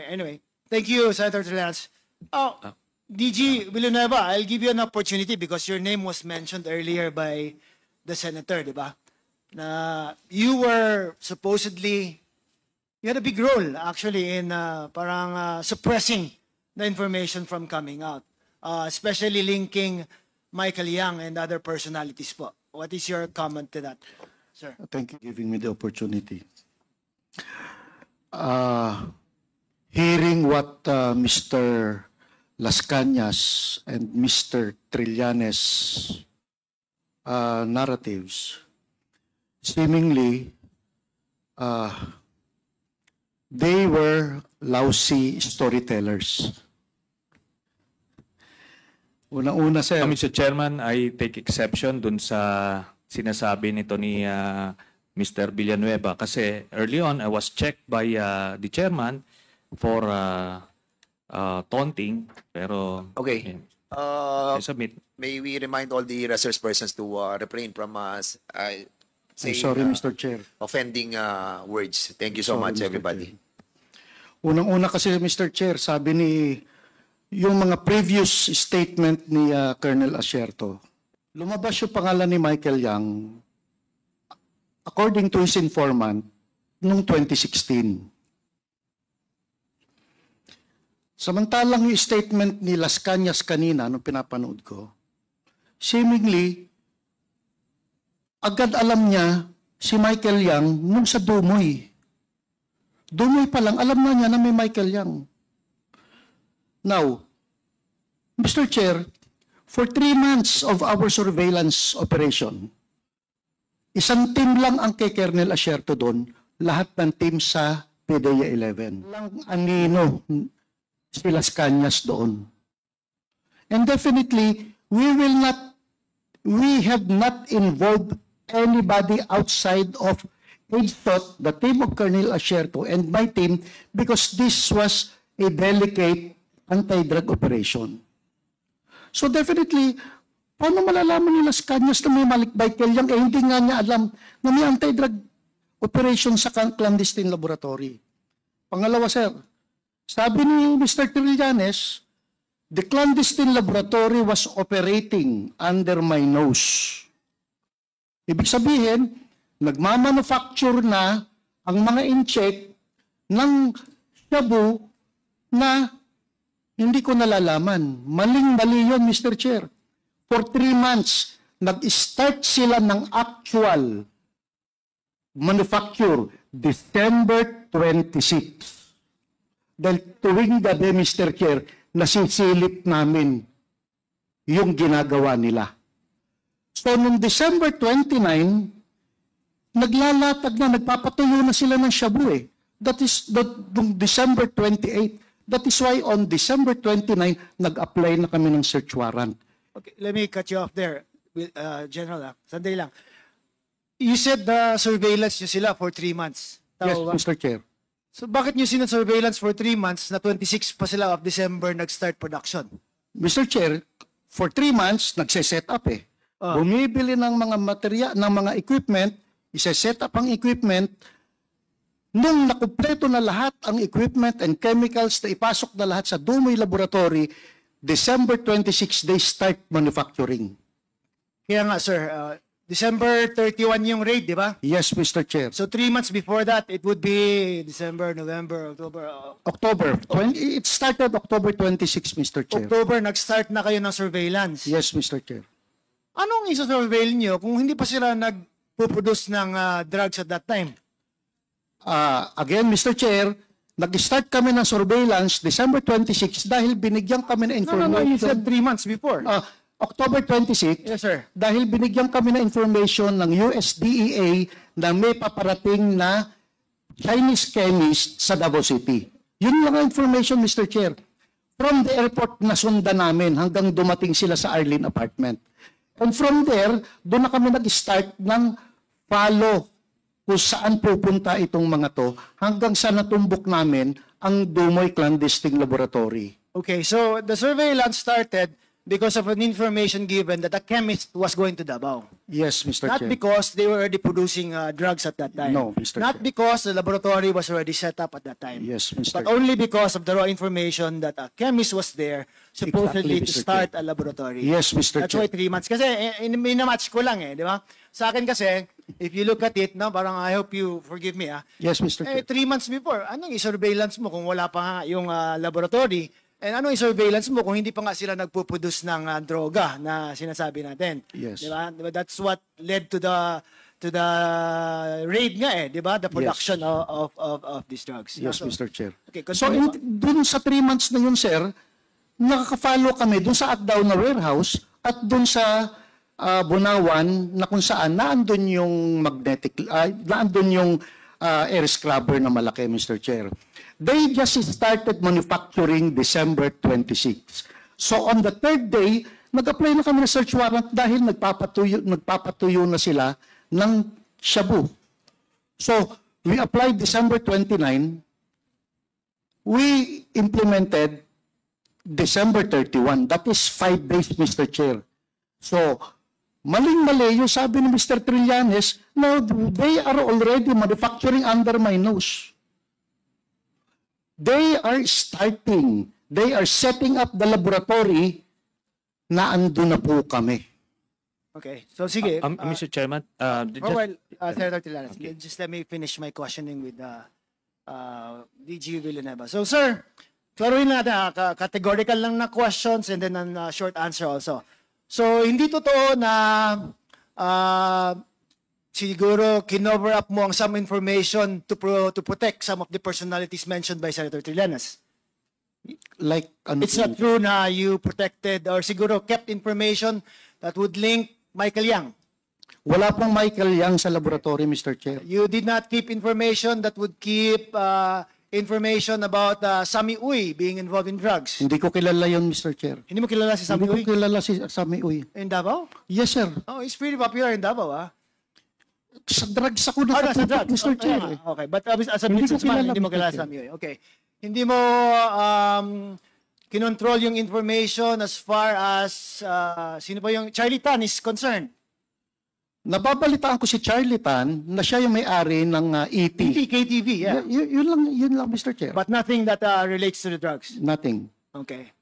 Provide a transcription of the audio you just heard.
Anyway, thank you, Senator Trillanes. DG Villanueva, I'll give you an opportunity because your name was mentioned earlier by the senator, di ba? Na you were supposedly, you had a big role actually in parang suppressing the information from coming out, especially linking Michael Yang and other personalities po. What is your comment to that, sir? Thank you for giving me the opportunity. Hearing what Mr. Las Cañas and Mr. Trillanes narratives, seemingly they were lousy storytellers. Una-una, sir. Mr. Chairman, I take exception dun sa sinasabi nito ni Mr. Villanueva kasi early on I was checked by the chairman for taunting, pero Okay. I submit. May we remind all the resource persons to refrain from saying, Sorry, Mr. Chair. offending words. Thank you so Sorry, much, Mr. everybody. Unang-una kasi, Mr. Chair, sabi ni yung mga previous statement ni Colonel Asierto, lumabas yung pangalan ni Michael Yang, according to his informant, noong 2016. Samantalang yung statement ni Las Cañas kanina, nung pinapanood ko, seemingly, agad alam niya si Michael Yang nung sa Dumoy. Dumoy pa lang, alam na niya na may Michael Yang. Now, Mr. Chair, for 3 months of our surveillance operation, isang team lang ang kay Colonel Asierto doon, lahat ng team sa PDEA 11. Lang anino si Las Cañas doon. And definitely, we have not involved anybody outside of HSOT, the team of Colonel Asierto and my team, because this was a delicate anti-drug operation. So definitely, paano malalaman ni Las Cañas na may Michael Yang? Hindi nga niya alam na may anti-drug operation sa clandestine laboratory. Pangalawa, sir, sabi ni Mr. Trillanes, the clandestine laboratory was operating under my nose. Ibig sabihin, nagmamanufacture na ang mga in-check ng shabu na hindi ko nalalaman. Maling-mali yun, Mr. Chair. For 3 months, nag-start sila ng actual manufacture December 26. Dahil tuwing gabi, Mr. Chair, nasisilip namin yung ginagawa nila. So, noong December 29, naglalatag na, nagpapatuyo na sila ng shabu eh. That is, noong December 28. That is why on December 29, nag-apply na kami ng search warrant. Okay, let me cut you off there, General. Sandali lang. You said the surveillance nyo sila for 3 months. Yes, Tama ba? Mr. Chair. So bakit nyo surveillance for 3 months na 26 pa sila of December nag-start production? Mr. Chair, for 3 months, nagse-set up eh. Bumibili ng mga material, ng mga equipment, isa-set up ang equipment. Nung nakumpleto na lahat ang equipment and chemicals na ipasok na lahat sa Dumoy Laboratory, December 26, they start manufacturing. Kaya nga, sir, December 31 yung raid, di ba? Yes, Mr. Chair. So 3 months before that, it would be December, November, October. October. It started October 26, Mr. Chair. October, nag-start na kayo ng surveillance. Yes, Mr. Chair. Anong isa-surveil nyo kung hindi pa sila nag-produce ng drugs at that time? Again, Mr. Chair, nag-start kami ng surveillance December 26 dahil binigyan kami ng information. No, you said 3 months before. October 26, Yes, sir. dahil binigyan kami ng information ng USDEA na may paparating na Chinese chemist sa Davao City. Yun lang ang information, Mr. Chair. From the airport, nasundan namin hanggang dumating sila sa Arlene apartment. And from there, doon na kami nag-start ng follow kung saan pupunta itong mga to hanggang sa natumbok namin ang Dumoy Clandestine Laboratory. Okay, so the surveillance started because of an information given that a chemist was going to Davao. Yes, Mr. Not Chair. because they were already producing drugs at that time. No, Mr. Not Chair. because the laboratory was already set up at that time. Yes, Mr. But only because of the raw information that a chemist was there supposedly Exactly, to Mr. start Chair. a laboratory. Yes, Mr. That's Chair. why 3 months. Kasi minamatch ko lang di ba? Sa akin kasi, if you look at it, no, parang I hope you forgive me, Yes, Mr. Chair. 3 months before, anong i-surveillance mo kung wala pa nga yung laboratory? And anong i-surveillance mo kung hindi pa nga sila nagpuproduce ng droga na sinasabi natin? Yes. Di ba? That's what led to the raid nga di ba? The production of these drugs. Yes, So, Mr. Chair. Okay, So, continue. dun sa 3 months na yun, sir, nakaka-follow kami dun sa Atdown na warehouse at dun sa Bunawan na kung saan naandun yung naandun yung air scrubber na malaki, Mr. Chair. They just started manufacturing December 26. So on the third day, nag-apply na kami ng search warrant dahil nagpapatuyo na sila ng shabu. So we applied December 29. We implemented December 31. That is 5 days, Mr. Chair. So, maling-mali yung sabi ni Mr. Trillanes, now they are already manufacturing under my nose. They are setting up the laboratory na ando na po kami. Okay. So sige. Mr. Chairman, Senator Trillanes, just let me finish my questioning with DG Villanueva. So sir, klaruhin natin, categorical lang na questions and then a short answer also. So hindi totoo na siguro kinover up mo ang some information to protect some of the personalities mentioned by Senator Trillanes. Like, ano It's po? not true na you protected or siguro kept information that would link Michael Yang. Wala pong Michael Yang sa laboratory, Mr. Chair. You did not keep information that would keep information about Sami Uy being involved in drugs. Hindi ko kilala yon, Mr. Chair. Hindi mo kilala si Sami Hindi Uy ko kilala si Sami Uy. in Davao? Yes, sir. Oh, he's pretty popular in Davao, Sa drugs ako sa nakatutok, drugs. Mr. Oh, Chair. kaya nga. Okay, but as a Hindi ko businessman, kilala, hindi mo Mr. kilala Chair. Sami Uy. Okay. Hindi mo kinontrol yung information as far as sino pa yung Charlie Tan is concerned. Nababalitaan ko si Charlie Tan na siya yung may-ari ng ET. KTV, yeah. Yun lang, Mr. Chair. But nothing that relates to the drugs. Nothing. Okay.